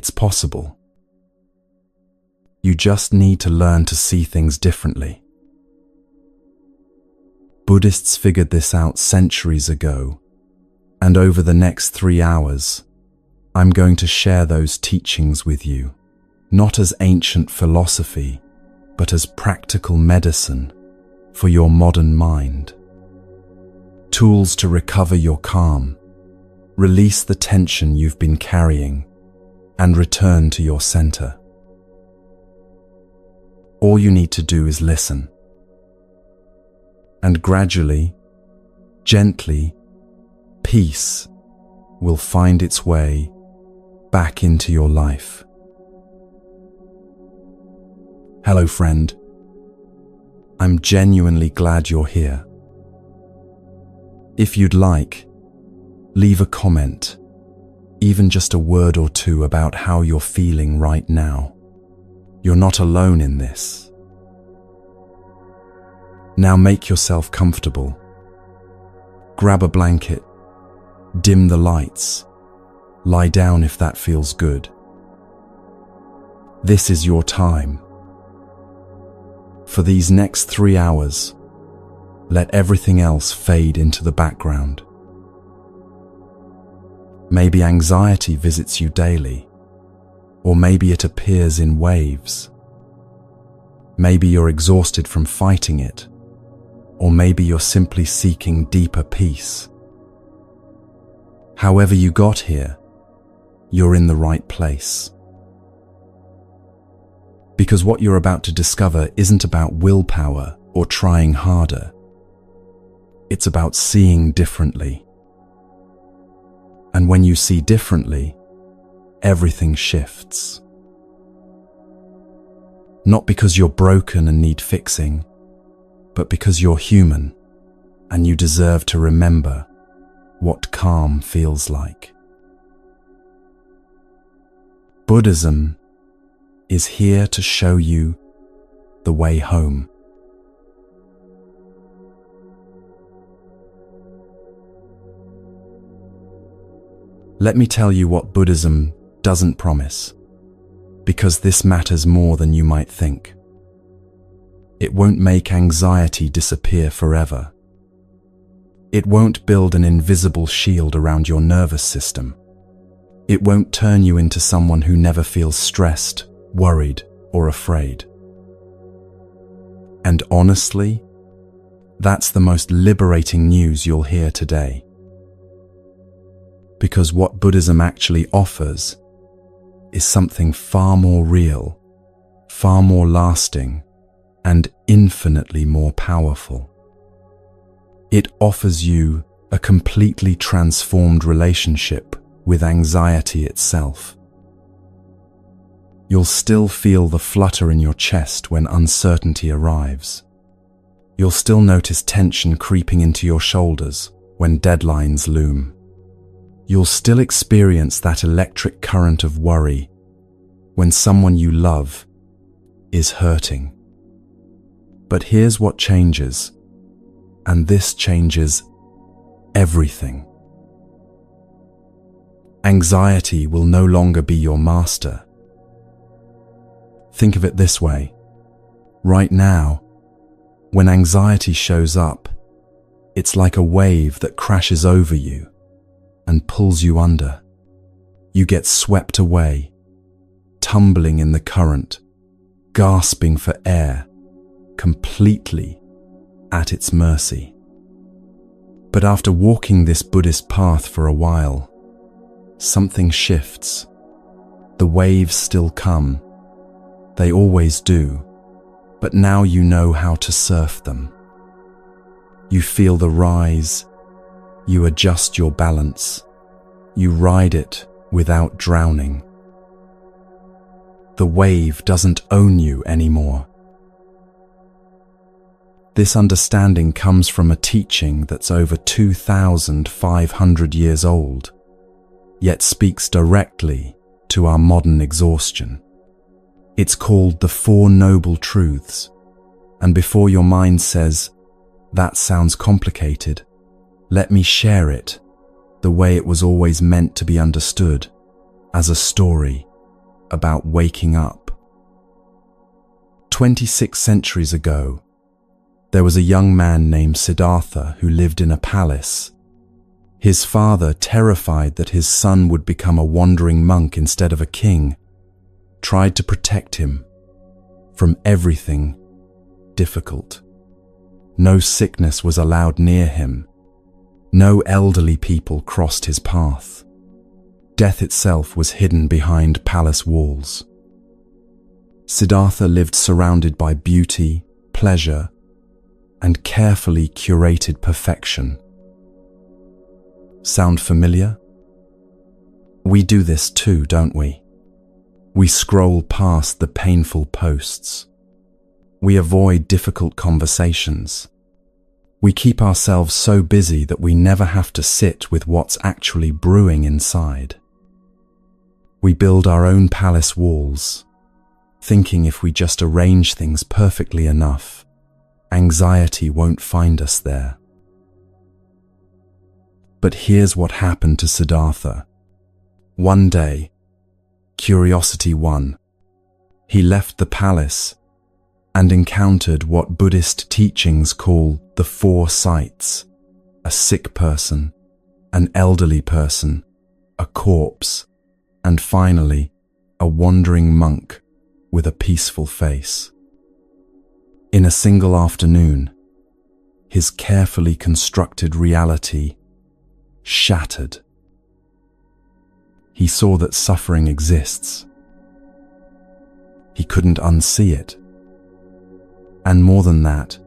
It's possible. You just need to learn to see things differently. Buddhists figured this out centuries ago, and over the next 3 hours, I'm going to share those teachings with you, not as ancient philosophy, but as practical medicine for your modern mind. Tools to recover your calm, release the tension you've been carrying, and return to your center. All you need to do is listen. And gradually, gently, peace will find its way back into your life. Hello, friend. I'm genuinely glad you're here. If you'd like, leave a comment, even just a word or two about how you're feeling right now. You're not alone in this. Now make yourself comfortable. Grab a blanket, dim the lights, lie down if that feels good. This is your time. For these next 3 hours, let everything else fade into the background. Maybe anxiety visits you daily, or maybe it appears in waves. Maybe you're exhausted from fighting it, or maybe you're simply seeking deeper peace. However you got here, you're in the right place. Because what you're about to discover isn't about willpower or trying harder. It's about seeing differently. And when you see differently, everything shifts. Not because you're broken and need fixing, but because you're human and you deserve to remember what calm feels like. Buddhism is here to show you the way home. Let me tell you what Buddhism doesn't promise, because this matters more than you might think. It won't make anxiety disappear forever. It won't build an invisible shield around your nervous system. It won't turn you into someone who never feels stressed, worried, or afraid. And honestly, that's the most liberating news you'll hear today. Because what Buddhism actually offers is something far more real, far more lasting, and infinitely more powerful. It offers you a completely transformed relationship with anxiety itself. You'll still feel the flutter in your chest when uncertainty arrives. You'll still notice tension creeping into your shoulders when deadlines loom. You'll still experience that electric current of worry when someone you love is hurting. But here's what changes, and this changes everything. Anxiety will no longer be your master. Think of it this way. Right now, when anxiety shows up, it's like a wave that crashes over you and pulls you under. You get swept away, tumbling in the current, gasping for air, completely at its mercy. But after walking this Buddhist path for a while, something shifts. The waves still come. They always do, but now you know how to surf them. You feel the rise, you adjust your balance, you ride it without drowning. The wave doesn't own you anymore. This understanding comes from a teaching that's over 2,500 years old, yet speaks directly to our modern exhaustion. It's called the Four Noble Truths, and before your mind says, "That sounds complicated," let me share it the way it was always meant to be understood, as a story, about waking up. 26 centuries ago, there was a young man named Siddhartha who lived in a palace. His father, terrified that his son would become a wandering monk instead of a king, tried to protect him from everything difficult. No sickness was allowed near him. No elderly people crossed his path. Death itself was hidden behind palace walls. Siddhartha lived surrounded by beauty, pleasure, and carefully curated perfection. Sound familiar? We do this too, don't we? We scroll past the painful posts. We avoid difficult conversations. We keep ourselves so busy that we never have to sit with what's actually brewing inside. We build our own palace walls, thinking if we just arrange things perfectly enough, anxiety won't find us there. But here's what happened to Siddhartha. One day, curiosity won. He left the palace and encountered what Buddhist teachings call the four sights: a sick person, an elderly person, a corpse, and finally, a wandering monk with a peaceful face. In a single afternoon, his carefully constructed reality shattered. He saw that suffering exists. He couldn't unsee it. And more than that,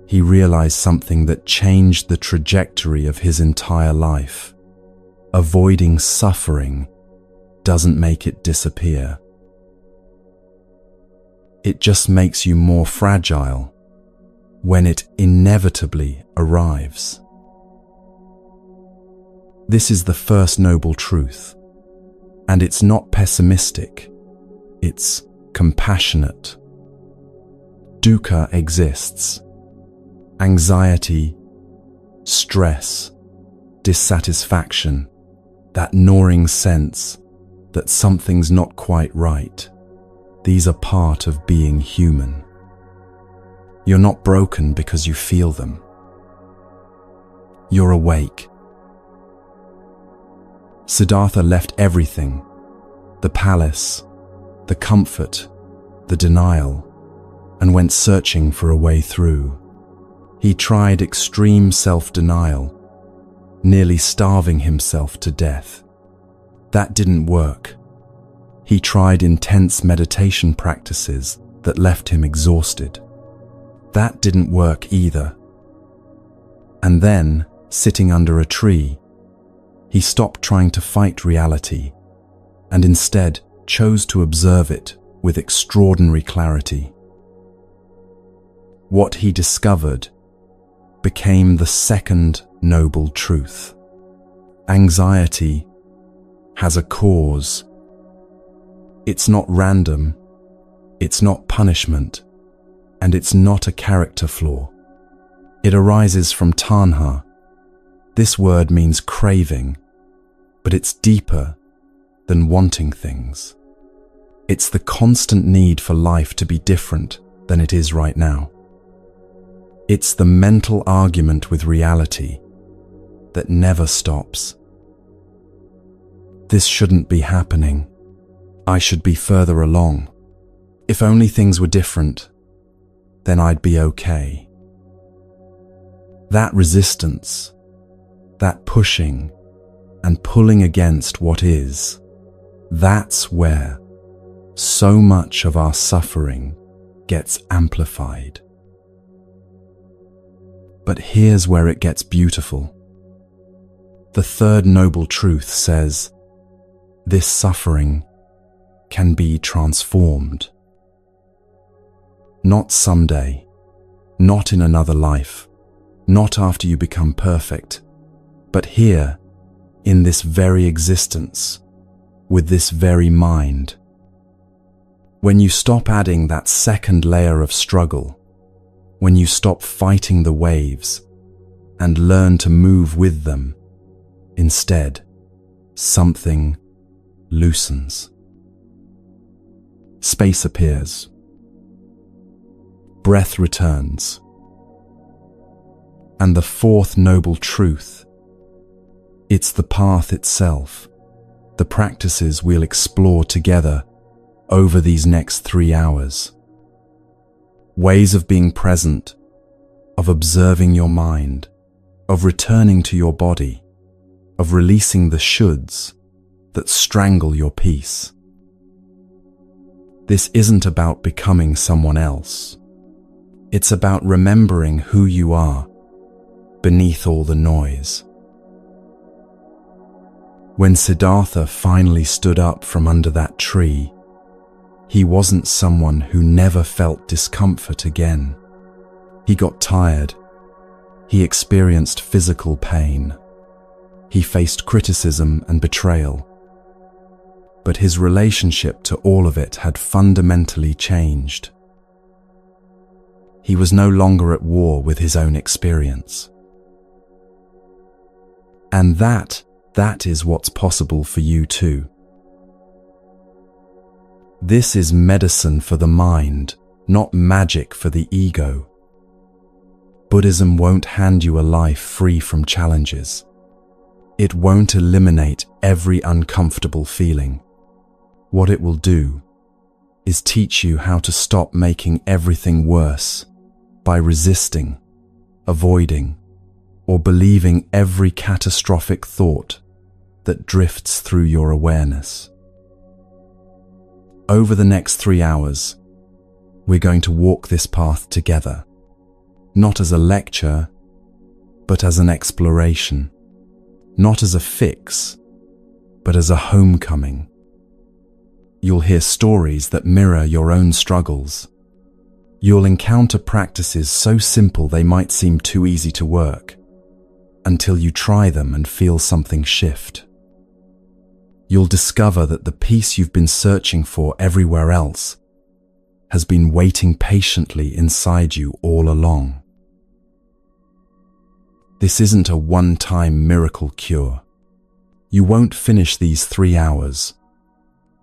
he realized something that changed the trajectory of his entire life. Avoiding suffering doesn't make it disappear. It just makes you more fragile when it inevitably arrives. This is the first noble truth, and it's not pessimistic, it's compassionate. Dukkha exists. Anxiety, stress, dissatisfaction, that gnawing sense that something's not quite right. These are part of being human. You're not broken because you feel them. You're awake. Siddhartha left everything: the palace, the comfort, the denial, and went searching for a way through. He tried extreme self-denial, nearly starving himself to death. That didn't work. He tried intense meditation practices that left him exhausted. That didn't work either. And then, sitting under a tree, he stopped trying to fight reality and instead chose to observe it with extraordinary clarity. What he discovered became the second noble truth. Anxiety has a cause. It's not random, it's not punishment, and it's not a character flaw. It arises from tanha. This word means craving, but it's deeper than wanting things. It's the constant need for life to be different than it is right now. It's the mental argument with reality that never stops. This shouldn't be happening. I should be further along. If only things were different, then I'd be okay. That resistance, that pushing and pulling against what is, that's where so much of our suffering gets amplified. But here's where it gets beautiful. The third noble truth says, this suffering can be transformed. Not someday, not in another life, not after you become perfect, but here, in this very existence, with this very mind. When you stop adding that second layer of struggle, when you stop fighting the waves and learn to move with them, instead, something loosens. Space appears. Breath returns. And the fourth noble truth, it's the path itself, the practices we'll explore together over these next 3 hours. Ways of being present, of observing your mind, of returning to your body, of releasing the shoulds that strangle your peace. This isn't about becoming someone else. It's about remembering who you are beneath all the noise. When Siddhartha finally stood up from under that tree, he wasn't someone who never felt discomfort again. He got tired. He experienced physical pain. He faced criticism and betrayal. But his relationship to all of it had fundamentally changed. He was no longer at war with his own experience. And that is what's possible for you too. This is medicine for the mind, not magic for the ego. Buddhism won't hand you a life free from challenges. It won't eliminate every uncomfortable feeling. What it will do is teach you how to stop making everything worse by resisting, avoiding, or believing every catastrophic thought that drifts through your awareness. Over the next 3 hours, we're going to walk this path together, not as a lecture, but as an exploration, not as a fix, but as a homecoming. You'll hear stories that mirror your own struggles. You'll encounter practices so simple they might seem too easy to work, until you try them and feel something shift. You'll discover that the peace you've been searching for everywhere else has been waiting patiently inside you all along. This isn't a one-time miracle cure. You won't finish these 3 hours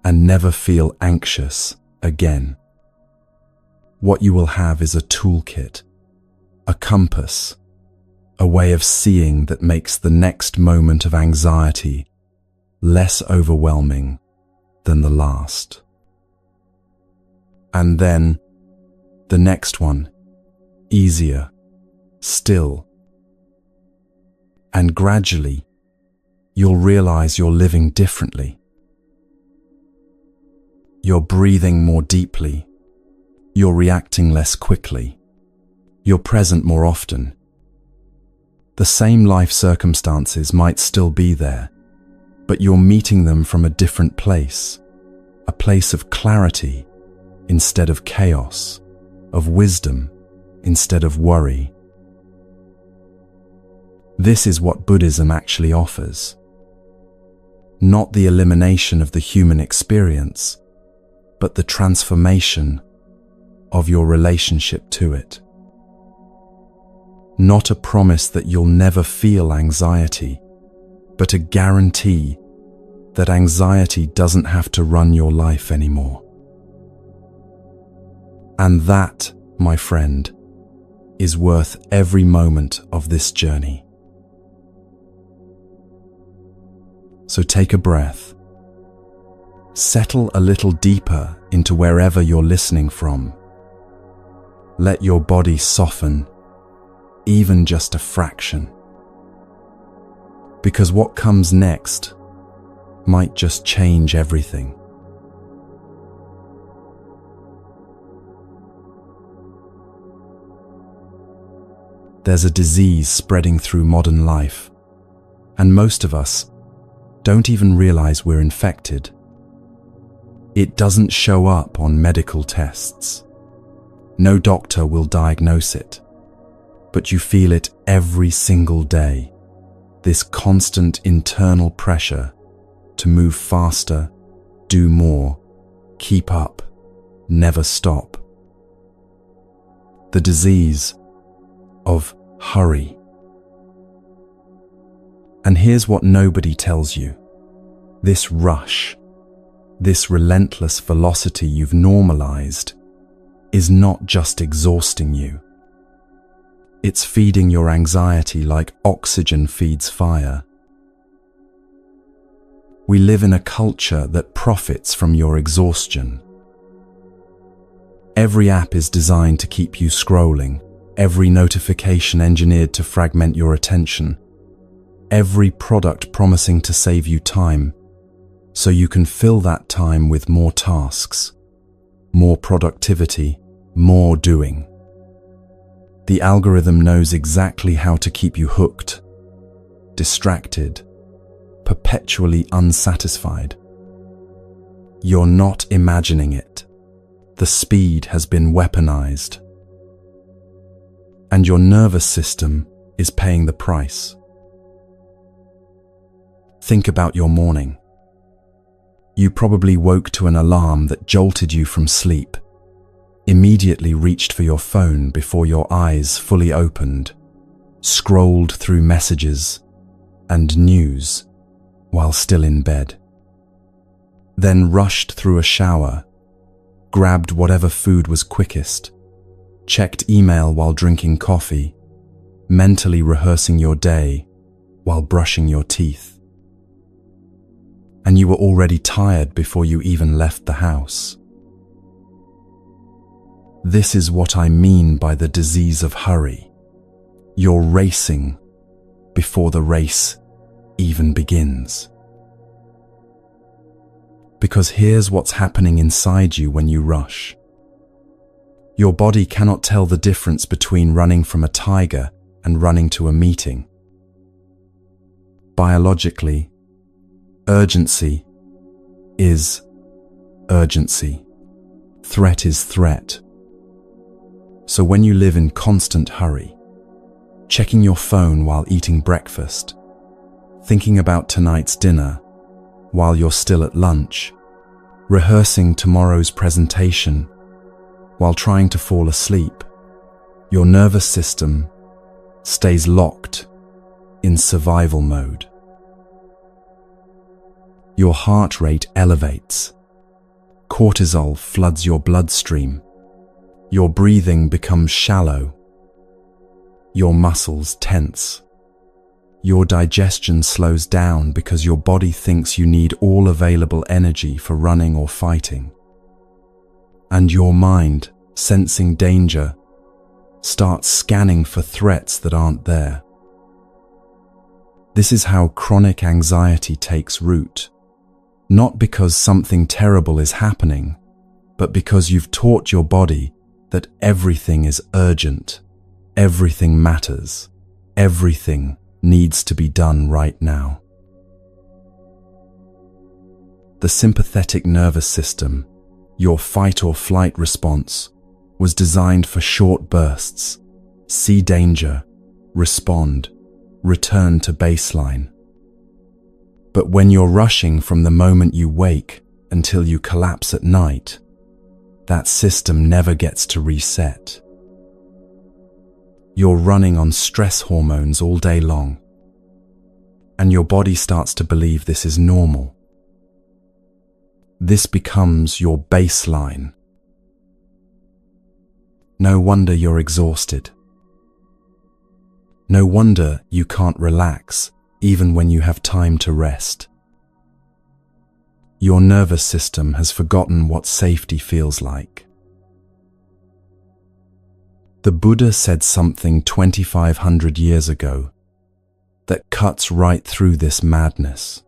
and never feel anxious again. What you will have is a toolkit, a compass, a way of seeing that makes the next moment of anxiety less overwhelming than the last. And then the next one, easier, still. And gradually, you'll realize you're living differently. You're breathing more deeply. You're reacting less quickly. You're present more often. The same life circumstances might still be there, but you're meeting them from a different place, a place of clarity instead of chaos, of wisdom instead of worry. This is what Buddhism actually offers. Not the elimination of the human experience, but the transformation of your relationship to it. Not a promise that you'll never feel anxiety, but a guarantee that anxiety doesn't have to run your life anymore. And that, my friend, is worth every moment of this journey. So take a breath. Settle a little deeper into wherever you're listening from. Let your body soften, even just a fraction. Because what comes next might just change everything. There's a disease spreading through modern life, and most of us don't even realize we're infected. It doesn't show up on medical tests. No doctor will diagnose it, but you feel it every single day. This constant internal pressure to move faster, do more, keep up, never stop. The disease of hurry. And here's what nobody tells you. This rush, This relentless velocity you've normalized is not just exhausting you. It's feeding your anxiety like oxygen feeds fire. We live in a culture that profits from your exhaustion. Every app is designed to keep you scrolling, every notification engineered to fragment your attention, every product promising to save you time, so you can fill that time with more tasks, more productivity, more doing. The algorithm knows exactly how to keep you hooked, distracted, perpetually unsatisfied. You're not imagining it. The speed has been weaponized. And your nervous system is paying the price. Think about your morning. You probably woke to an alarm that jolted you from sleep, immediately reached for your phone before your eyes fully opened, scrolled through messages and news while still in bed, then rushed through a shower, grabbed whatever food was quickest, checked email while drinking coffee, mentally rehearsing your day while brushing your teeth. And you were already tired before you even left the house. This is what I mean by the disease of hurry. You're racing before the race even begins. Because here's what's happening inside you when you rush. Your body cannot tell the difference between running from a tiger and running to a meeting. Biologically, urgency is urgency. Threat is threat. So when you live in constant hurry, checking your phone while eating breakfast, thinking about tonight's dinner while you're still at lunch, rehearsing tomorrow's presentation while trying to fall asleep, your nervous system stays locked in survival mode. Your heart rate elevates. Cortisol floods your bloodstream. Your breathing becomes shallow. Your muscles tense. Your digestion slows down because your body thinks you need all available energy for running or fighting. And your mind, sensing danger, starts scanning for threats that aren't there. This is how chronic anxiety takes root, not because something terrible is happening, but because you've taught your body that everything is urgent, everything matters, everything needs to be done right now. The sympathetic nervous system, your fight or flight response, was designed for short bursts. See danger, respond, return to baseline. But when you're rushing from the moment you wake until you collapse at night, that system never gets to reset. You're running on stress hormones all day long, and your body starts to believe this is normal. This becomes your baseline. No wonder you're exhausted. No wonder you can't relax even when you have time to rest. Your nervous system has forgotten what safety feels like. The Buddha said something 2,500 years ago that cuts right through this madness.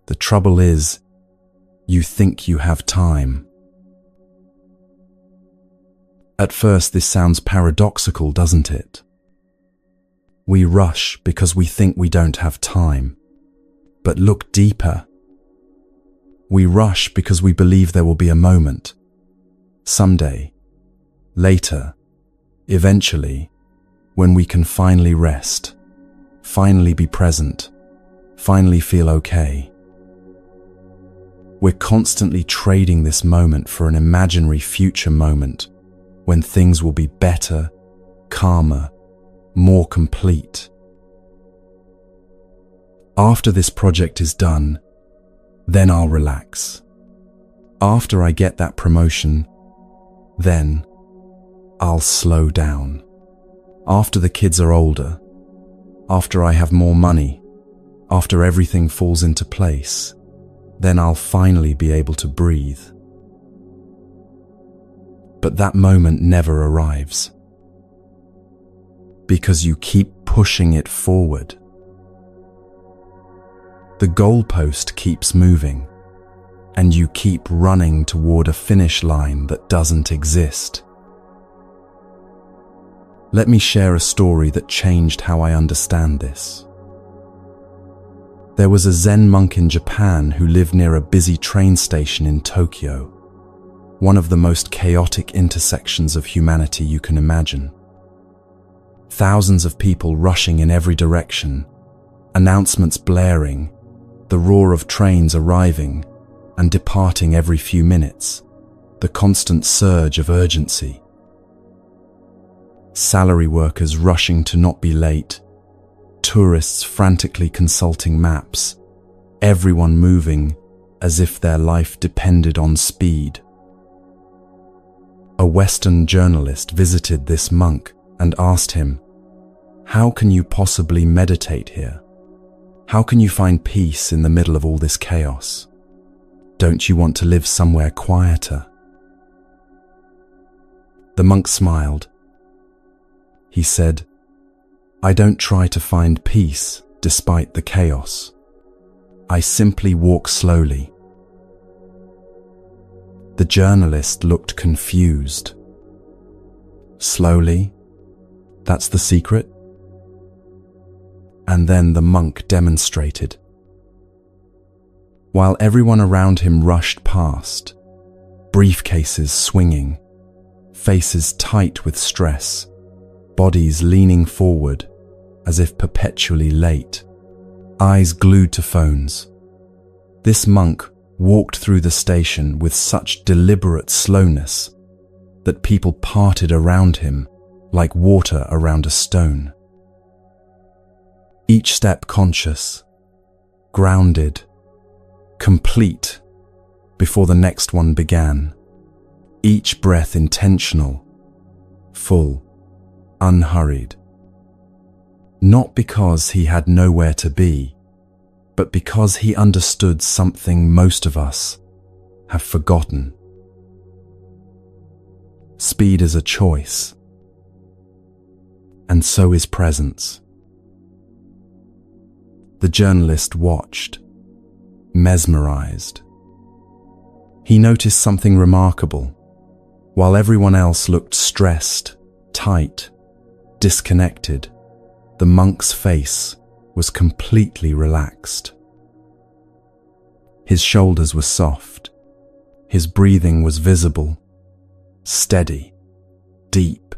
The trouble is, you think you have time. At first, this sounds paradoxical, doesn't it? We rush because we think we don't have time. But look deeper. We rush because we believe there will be a moment, someday, later, eventually, when we can finally rest, finally be present, finally feel okay. We're constantly trading this moment for an imaginary future moment when things will be better, calmer, more complete. After this project is done, then I'll relax. After I get that promotion, then I'll slow down. After the kids are older, after I have more money, after everything falls into place, then I'll finally be able to breathe. But that moment never arrives, because you keep pushing it forward. The goalpost keeps moving, and you keep running toward a finish line that doesn't exist. Let me share a story that changed how I understand this. There was a Zen monk in Japan who lived near a busy train station in Tokyo, one of the most chaotic intersections of humanity you can imagine. Thousands of people rushing in every direction, announcements blaring, the roar of trains arriving and departing every few minutes, the constant surge of urgency. Salary workers rushing to not be late, tourists frantically consulting maps, everyone moving as if their life depended on speed. A Western journalist visited this monk and asked him, "How can you possibly meditate here? How can you find peace in the middle of all this chaos? Don't you want to live somewhere quieter?" The monk smiled. He said, "I don't try to find peace despite the chaos. I simply walk slowly." The journalist looked confused. "Slowly? That's the secret?" And then the monk demonstrated. While everyone around him rushed past, briefcases swinging, faces tight with stress, bodies leaning forward as if perpetually late, eyes glued to phones, this monk walked through the station with such deliberate slowness that people parted around him like water around a stone. Each step conscious, grounded, complete before the next one began. Each breath intentional, full, unhurried. Not because he had nowhere to be, but because he understood something most of us have forgotten. Speed is a choice, and so is presence. The journalist watched, mesmerized. He noticed something remarkable. While everyone else looked stressed, tight, disconnected, the monk's face was completely relaxed. His shoulders were soft. His breathing was visible, steady, deep.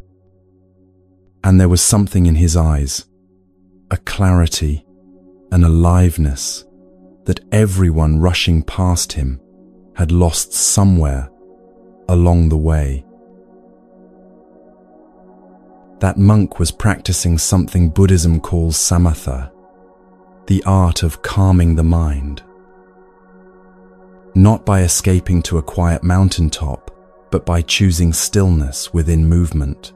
And there was something in his eyes, a clarity, an aliveness that everyone rushing past him had lost somewhere along the way. That monk was practicing something Buddhism calls samatha, the art of calming the mind. Not by escaping to a quiet mountaintop, but by choosing stillness within movement.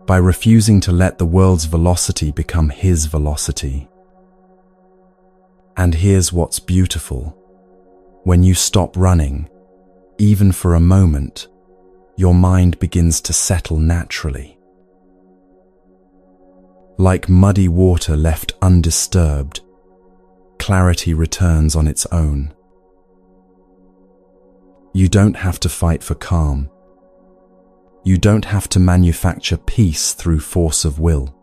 By refusing to let the world's velocity become his velocity. And here's what's beautiful. When you stop running, even for a moment, your mind begins to settle naturally. Like muddy water left undisturbed, clarity returns on its own. You don't have to fight for calm. You don't have to manufacture peace through force of will.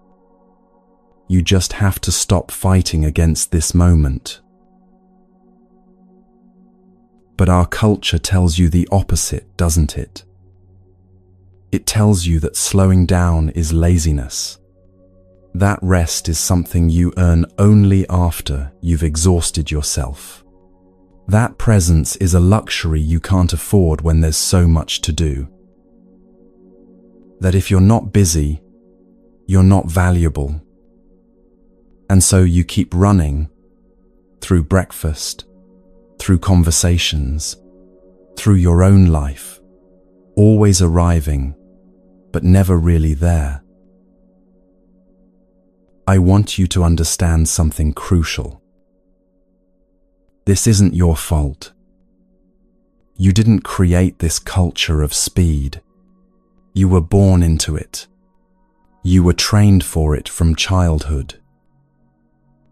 You just have to stop fighting against this moment. But our culture tells you the opposite, doesn't it? It tells you that slowing down is laziness. That rest is something you earn only after you've exhausted yourself. That presence is a luxury you can't afford when there's so much to do. That if you're not busy, you're not valuable. And so you keep running through breakfast, through conversations, through your own life, always arriving, but never really there. I want you to understand something crucial. This isn't your fault. You didn't create this culture of speed. You were born into it. You were trained for it from childhood.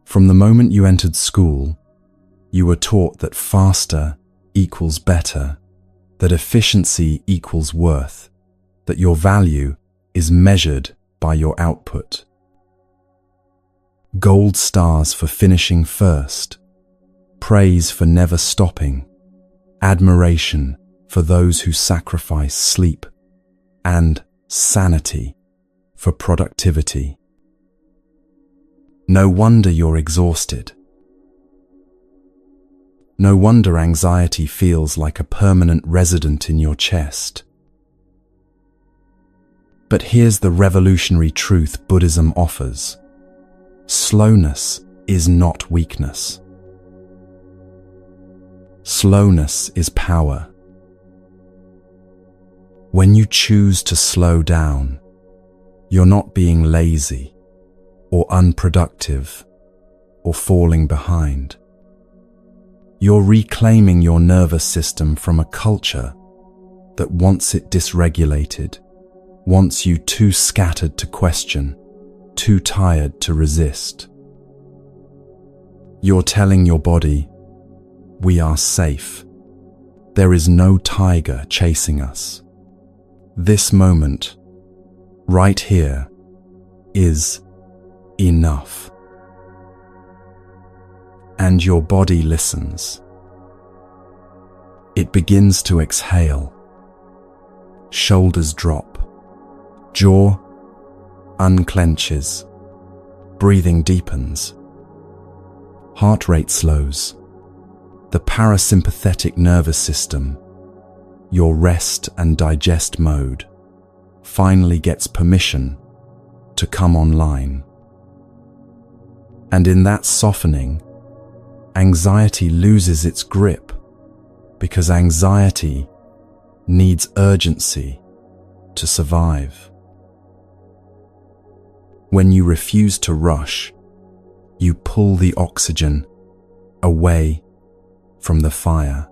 From the moment you entered school, you were taught that faster equals better, that efficiency equals worth, that your value is measured by your output. Gold stars for finishing first, praise for never stopping, admiration for those who sacrifice sleep, and sanity for productivity. No wonder you're exhausted. No wonder anxiety feels like a permanent resident in your chest. But here's the revolutionary truth Buddhism offers. Slowness is not weakness. Slowness is power. When you choose to slow down, you're not being lazy or unproductive or falling behind. You're reclaiming your nervous system from a culture that wants it dysregulated, wants you too scattered to question, too tired to resist. You're telling your body, we are safe. There is no tiger chasing us. This moment, right here, is enough. And your body listens. It begins to exhale. Shoulders drop. Jaw unclenches. Breathing deepens. Heart rate slows. The parasympathetic nervous system, your rest and digest mode, finally gets permission to come online. And in that softening, anxiety loses its grip, because anxiety needs urgency to survive. When you refuse to rush, you pull the oxygen away from the fire.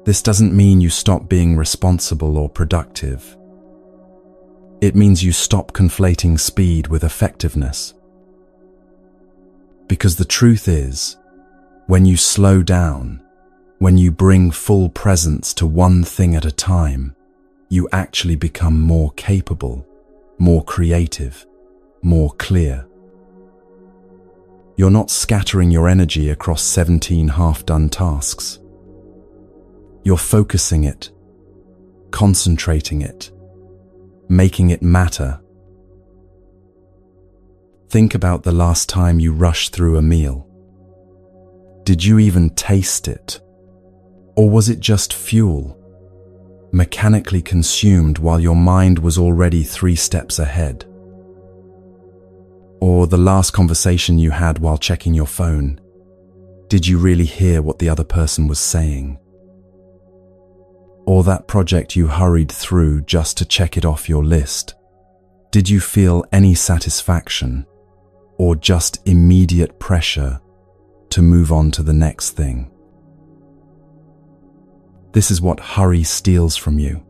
This doesn't mean you stop being responsible or productive. It means you stop conflating speed with effectiveness. Because the truth is, when you slow down, when you bring full presence to one thing at a time, you actually become more capable, more creative, more clear. You're not scattering your energy across 17 half-done tasks. You're focusing it, concentrating it, making it matter. Think about the last time you rushed through a meal. Did you even taste it? Or was it just fuel, mechanically consumed while your mind was already 3 steps ahead? Or the last conversation you had while checking your phone, did you really hear what the other person was saying? Or that project you hurried through just to check it off your list, did you feel any satisfaction or just immediate pressure to move on to the next thing? This is what hurry steals from you.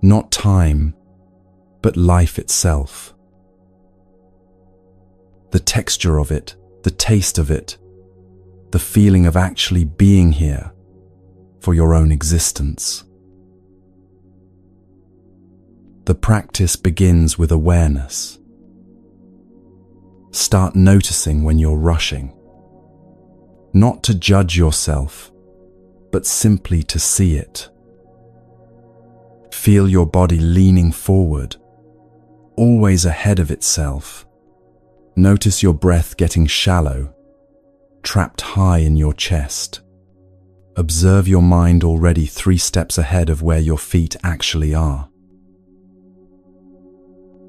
Not time, but life itself. The texture of it, the taste of it, the feeling of actually being here for your own existence. The practice begins with awareness. Start noticing when you're rushing. Not to judge yourself, but simply to see it. Feel your body leaning forward, always ahead of itself. Notice your breath getting shallow, trapped high in your chest. Observe your mind already 3 steps ahead of where your feet actually are.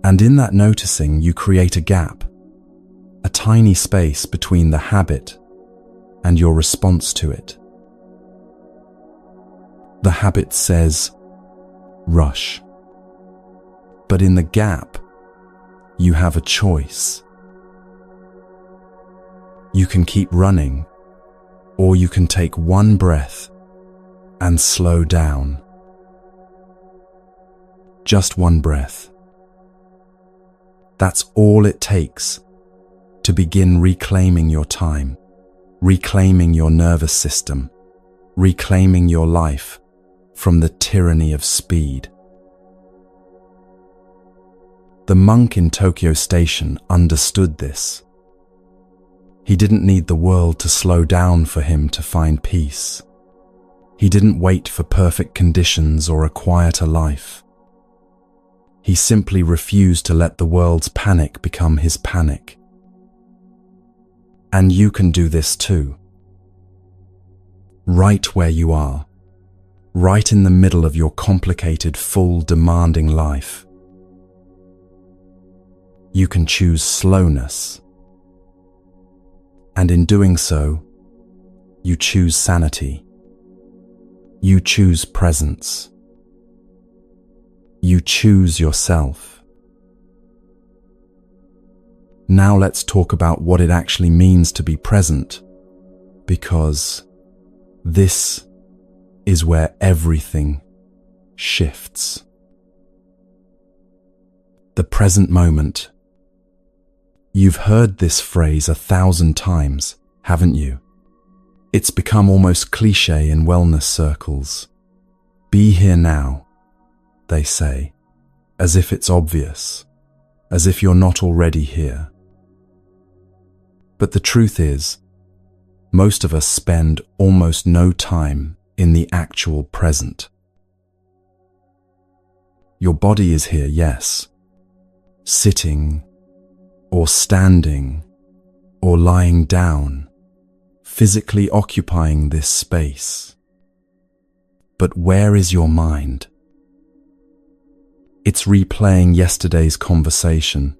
And in that noticing, you create a gap. a tiny space between the habit and your response to it. The habit says, rush. But in the gap, you have a choice. You can keep running, or you can take one breath and slow down. Just one breath. That's all it takes to begin reclaiming your time, reclaiming your nervous system, reclaiming your life from the tyranny of speed. The monk in Tokyo Station understood this. He didn't need the world to slow down for him to find peace. He didn't wait for perfect conditions or a quieter life. He simply refused to let the world's panic become his panic. And you can do this too. Right where you are, right in the middle of your complicated, full, demanding life. You can choose slowness. And in doing so, you choose sanity. You choose presence. You choose yourself. Now let's talk about what it actually means to be present, because this is where everything shifts. The present moment. You've heard this phrase 1,000 times, haven't you? It's become almost cliché in wellness circles. Be here now, they say, as if it's obvious, as if you're not already here. But the truth is, most of us spend almost no time in the actual present. Your body is here, yes, sitting, or standing, or lying down, physically occupying this space. But where is your mind? It's replaying yesterday's conversation,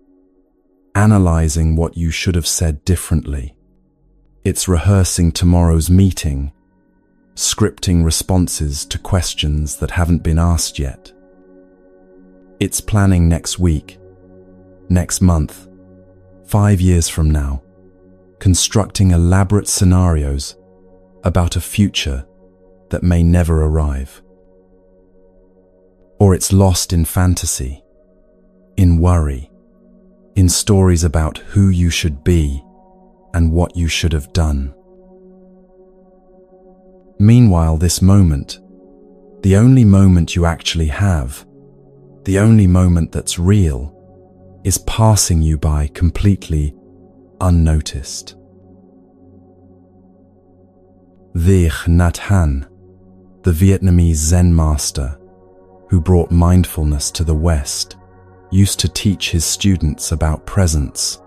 analyzing what you should have said differently. It's rehearsing tomorrow's meeting, scripting responses to questions that haven't been asked yet. It's planning next week, next month, 5 years from now, constructing elaborate scenarios about a future that may never arrive. Or it's lost in fantasy, in worry, in stories about who you should be and what you should have done. Meanwhile, this moment, the only moment you actually have, the only moment that's real, is passing you by completely unnoticed. Thich Nhat Hanh, the Vietnamese Zen master who brought mindfulness to the West, used to teach his students about presence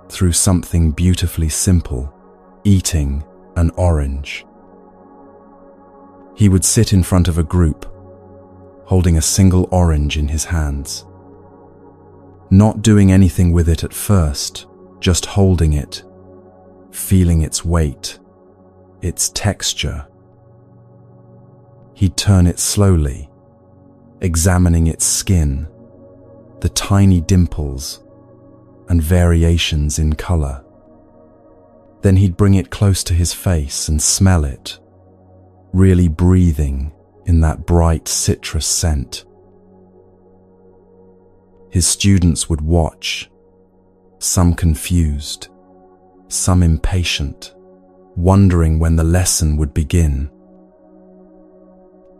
through something beautifully simple, eating an orange. He would sit in front of a group, holding a single orange in his hands. Not doing anything with it at first, just holding it, feeling its weight, its texture. He'd turn it slowly, examining its skin, the tiny dimples, and variations in color. Then he'd bring it close to his face and smell it, really breathing in that bright citrus scent. His students would watch, some confused, some impatient, wondering when the lesson would begin.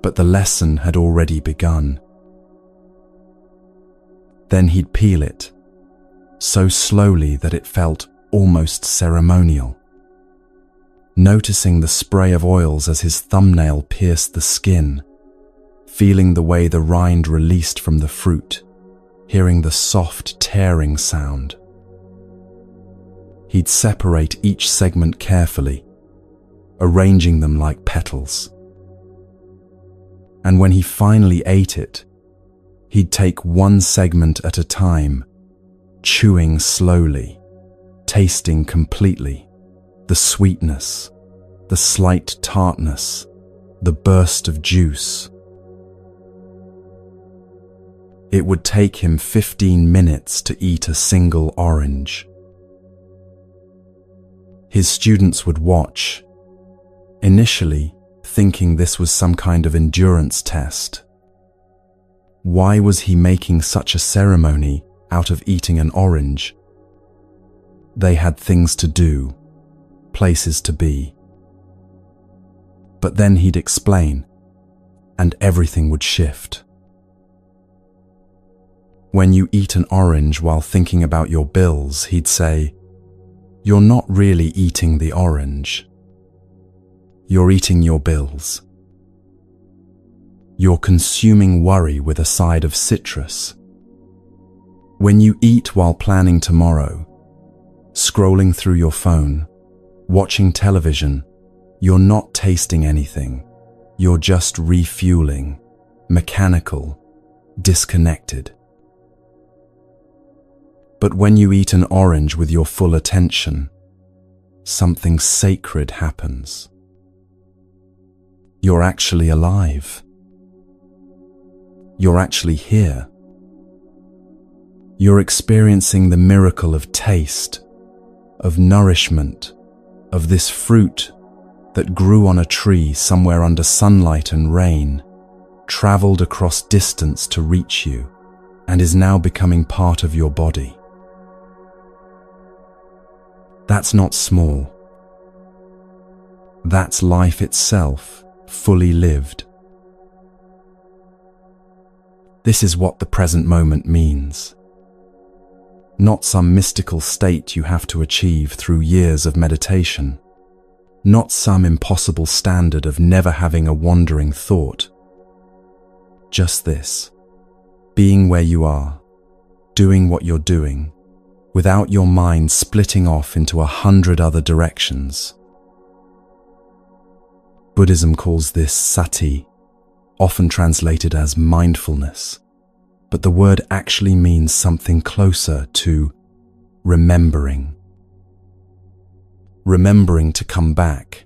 But the lesson had already begun. Then he'd peel it, so slowly that it felt almost ceremonial, noticing the spray of oils as his thumbnail pierced the skin, feeling the way the rind released from the fruit, hearing the soft tearing sound. He'd separate each segment carefully, arranging them like petals. And when he finally ate it, he'd take one segment at a time, chewing slowly, tasting completely, the sweetness, the slight tartness, the burst of juice. It would take him 15 minutes to eat a single orange. His students would watch, initially thinking this was some kind of endurance test. Why was he making such a ceremony out of eating an orange? They had things to do, places to be. But then he'd explain, and everything would shift. When you eat an orange while thinking about your bills, he'd say, "You're not really eating the orange. You're eating your bills. You're consuming worry with a side of citrus. When you eat while planning tomorrow, scrolling through your phone, watching television, you're not tasting anything. You're just refueling, mechanical, disconnected. But when you eat an orange with your full attention, something sacred happens. You're actually alive. You're actually here. You're experiencing the miracle of taste, of nourishment, of this fruit that grew on a tree somewhere under sunlight and rain, traveled across distance to reach you, and is now becoming part of your body. That's not small. That's life itself, fully lived. This is what the present moment means. Not some mystical state you have to achieve through years of meditation. Not some impossible standard of never having a wandering thought. Just this, being where you are, doing what you're doing, without your mind splitting off into 100 other directions. Buddhism calls this sati, often translated as mindfulness, but the word actually means something closer to remembering. Remembering to come back.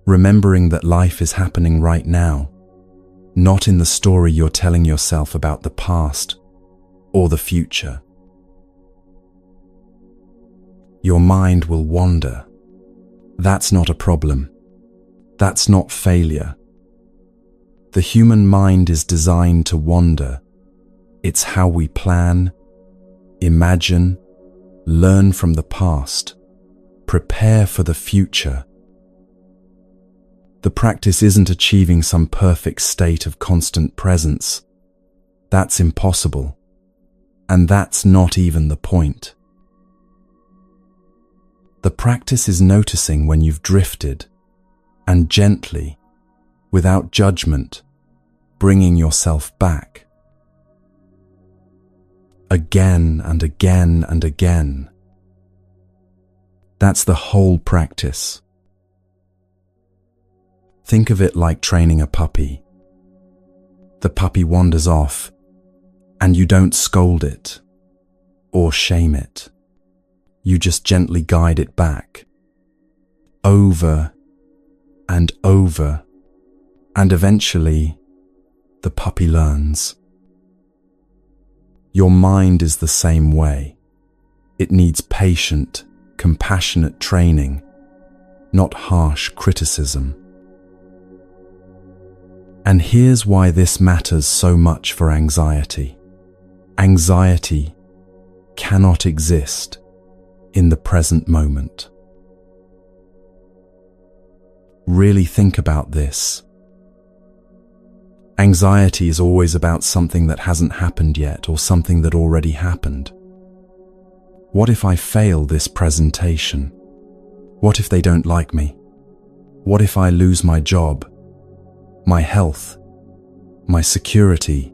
Remembering that life is happening right now, not in the story you're telling yourself about the past or the future. Your mind will wander. That's not a problem. That's not failure. The human mind is designed to wander. It's how we plan, imagine, learn from the past, prepare for the future. The practice isn't achieving some perfect state of constant presence. That's impossible. And that's not even the point. The practice is noticing when you've drifted, and gently, without judgment, bringing yourself back. Again and again and again. That's the whole practice. Think of it like training a puppy. The puppy wanders off, and you don't scold it or shame it. You just gently guide it back, over and over, and eventually the puppy learns. Your mind is the same way. It needs patient, compassionate training, not harsh criticism. And here's why this matters so much for anxiety. Anxiety cannot exist in the present moment. Really think about this. Anxiety is always about something that hasn't happened yet or something that already happened. What if I fail this presentation? What if they don't like me? What if I lose my job, my health, my security?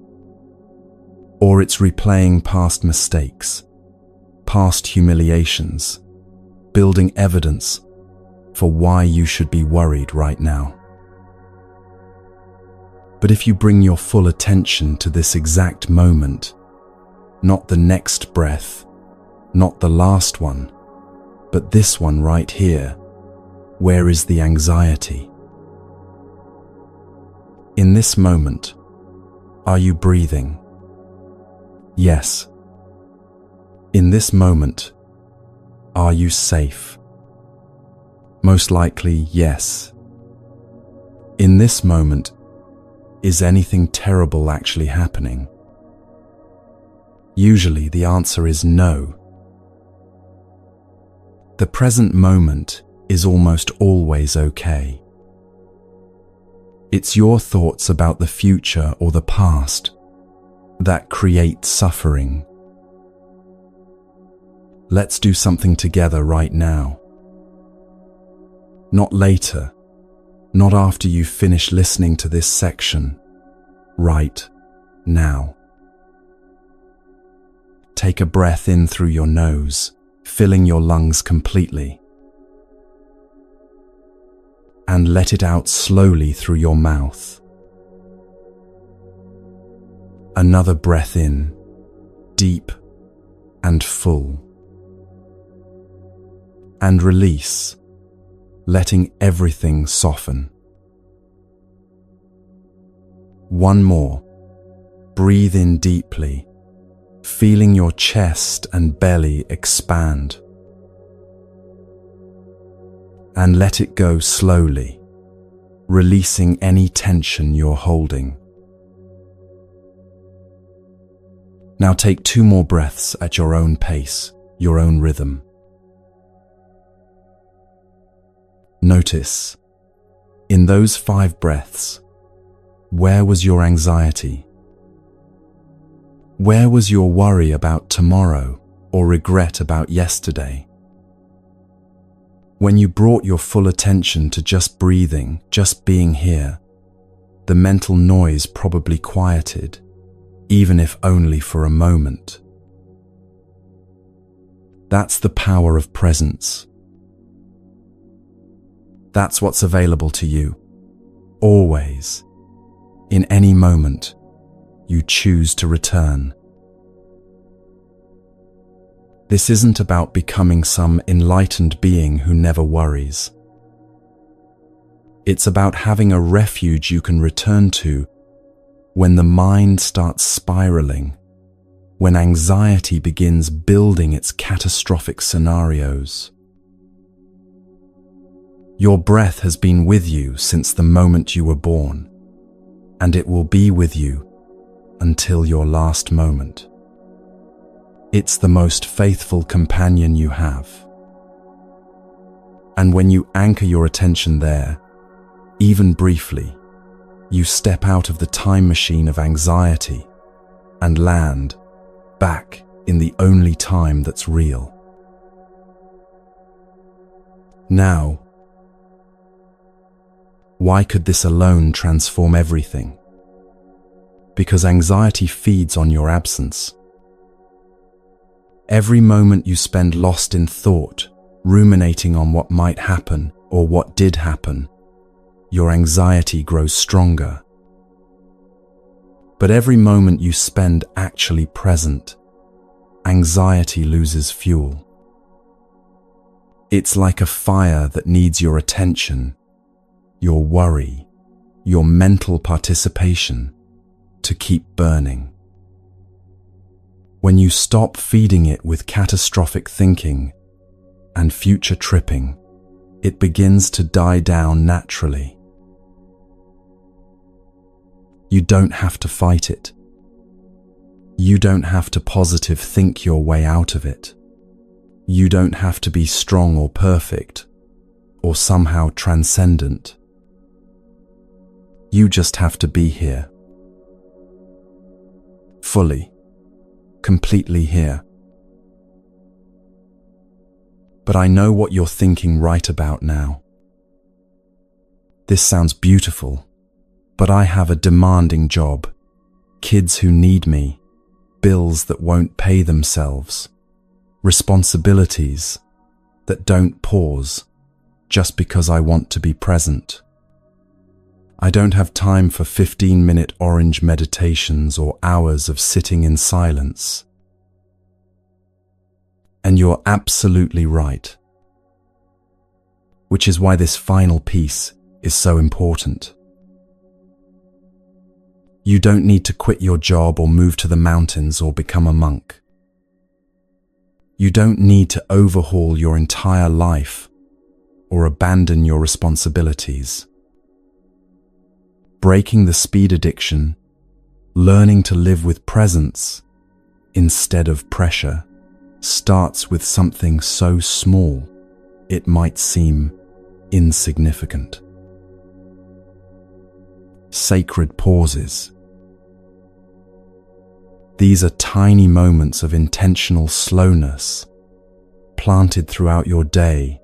Or it's replaying past mistakes, past humiliations, building evidence for why you should be worried right now. But if you bring your full attention to this exact moment, not the next breath, Not the last one, but this one right here. Where is the anxiety? In this moment, are you breathing? Yes. In this moment, are you safe? Most likely, yes. In this moment, is anything terrible actually happening? Usually the answer is no. The present moment is almost always okay. It's your thoughts about the future or the past that create suffering. Let's do something together right now. Not later, not after you finish listening to this section. Right now. Take a breath in through your nose, filling your lungs completely. And let it out slowly through your mouth. Another breath in, deep and full. And release, letting everything soften. One more. Breathe in deeply, feeling your chest and belly expand. And let it go slowly, releasing any tension you're holding. Now take 2 more breaths at your own pace, your own rhythm. Notice, in those 5 breaths, where was your anxiety? Where was your worry about tomorrow or regret about yesterday? When you brought your full attention to just breathing, just being here, the mental noise probably quieted, even if only for a moment. That's the power of presence. That's what's available to you, always, in any moment you choose to return. This isn't about becoming some enlightened being who never worries. It's about having a refuge you can return to when the mind starts spiraling, when anxiety begins building its catastrophic scenarios. Your breath has been with you since the moment you were born, and it will be with you until your last moment. It's the most faithful companion you have. And when you anchor your attention there, even briefly, you step out of the time machine of anxiety and land back in the only time that's real. Now, why could this alone transform everything? Because anxiety feeds on your absence. Every moment you spend lost in thought, ruminating on what might happen or what did happen, your anxiety grows stronger. But every moment you spend actually present, anxiety loses fuel. It's like a fire that needs your attention, your worry, your mental participation to keep burning. When you stop feeding it with catastrophic thinking and future tripping, it begins to die down naturally. You don't have to fight it. You don't have to positive think your way out of it. You don't have to be strong or perfect or somehow transcendent. You just have to be here. Fully. Completely here. But I know what you're thinking right about now. This sounds beautiful, but I have a demanding job, kids who need me, bills that won't pay themselves, responsibilities that don't pause just because I want to be present. I don't have time for 15-minute orange meditations or hours of sitting in silence. And you're absolutely right. Which is why this final piece is so important. You don't need to quit your job or move to the mountains or become a monk. You don't need to overhaul your entire life or abandon your responsibilities. Breaking the speed addiction, learning to live with presence instead of pressure, starts with something so small it might seem insignificant. Sacred pauses. These are tiny moments of intentional slowness, planted throughout your day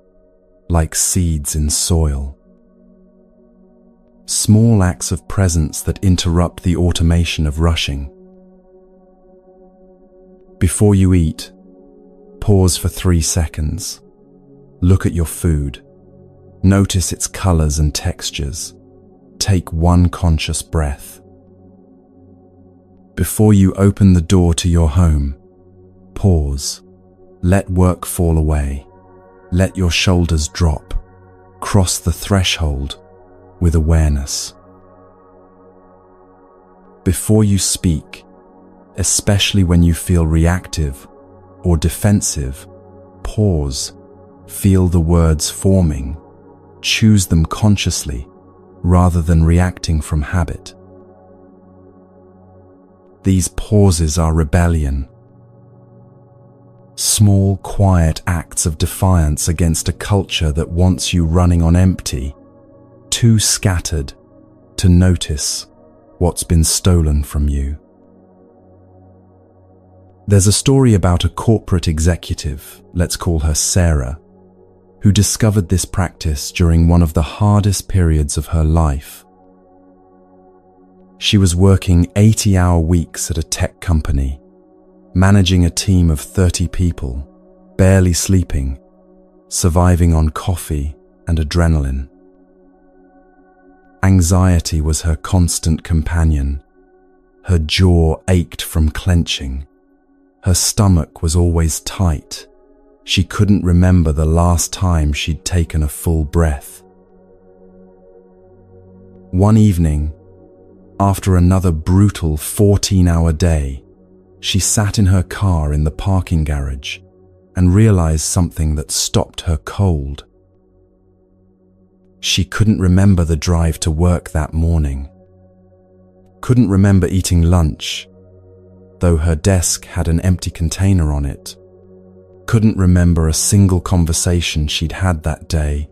like seeds in soil. Small acts of presence that interrupt the automation of rushing. Before you eat, pause for 3 seconds. Look at your food. Notice its colors and textures. Take one conscious breath. Before you open the door to your home, pause. Let work fall away. Let your shoulders drop. Cross the threshold with awareness. Before you speak, especially when you feel reactive or defensive, pause. Feel the words forming. Choose them consciously rather than reacting from habit. These pauses are rebellion. Small, quiet acts of defiance against a culture that wants you running on empty, too scattered to notice what's been stolen from you. There's a story about a corporate executive, let's call her Sarah, who discovered this practice during one of the hardest periods of her life. She was working 80-hour weeks at a tech company, managing a team of 30 people, barely sleeping, surviving on coffee and adrenaline. Anxiety was her constant companion. Her jaw ached from clenching. Her stomach was always tight. She couldn't remember the last time she'd taken a full breath. One evening, after another brutal 14-hour day, she sat in her car in the parking garage and realized something that stopped her cold. She couldn't remember the drive to work that morning. Couldn't remember eating lunch, though her desk had an empty container on it. Couldn't remember a single conversation she'd had that day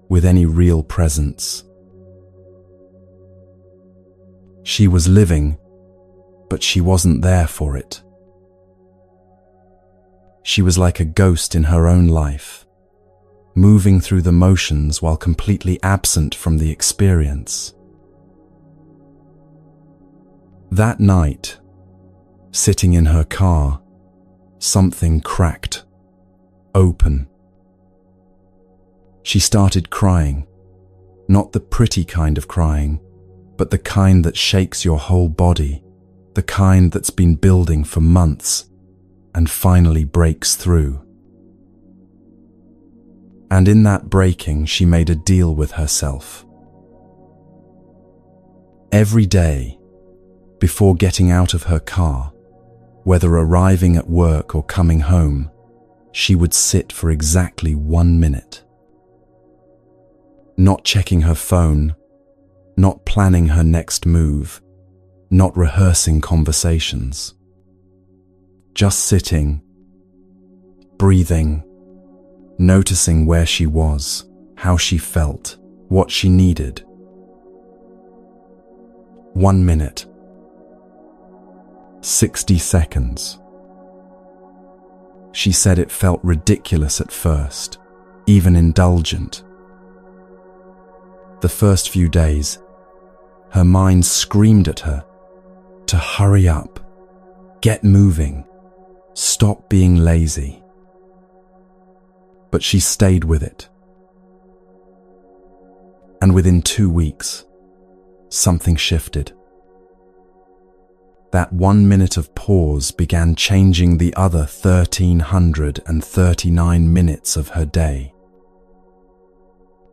with any real presence. She was living, but she wasn't there for it. She was like a ghost in her own life, moving through the motions while completely absent from the experience. That night, sitting in her car, something cracked open. She started crying, not the pretty kind of crying, but the kind that shakes your whole body, the kind that's been building for months and finally breaks through. And in that breaking, she made a deal with herself. Every day, before getting out of her car, whether arriving at work or coming home, she would sit for exactly 1 minute. Not checking her phone, not planning her next move, not rehearsing conversations. Just sitting, breathing, noticing where she was, how she felt, what she needed. 1 minute. 60 seconds. She said it felt ridiculous at first, even indulgent. The first few days, her mind screamed at her to hurry up, get moving, stop being lazy. But she stayed with it. And within 2 weeks, something shifted. That 1 minute of pause began changing the other 1,339 minutes of her day.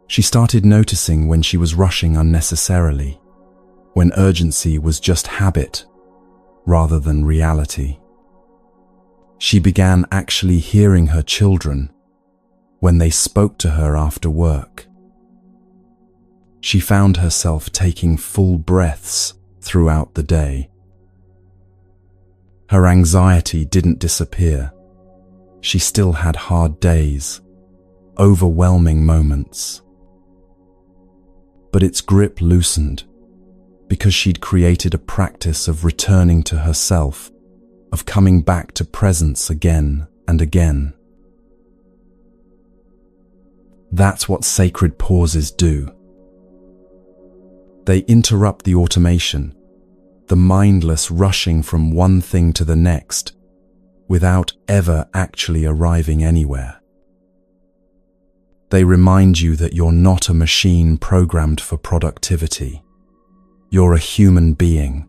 She started noticing when she was rushing unnecessarily, when urgency was just habit rather than reality. She began actually hearing her children when they spoke to her after work. She found herself taking full breaths throughout the day. Her anxiety didn't disappear. She still had hard days, overwhelming moments. But its grip loosened because she'd created a practice of returning to herself, of coming back to presence again and again. That's what sacred pauses do. They interrupt the automation, the mindless rushing from one thing to the next, without ever actually arriving anywhere. They remind you that you're not a machine programmed for productivity. You're a human being,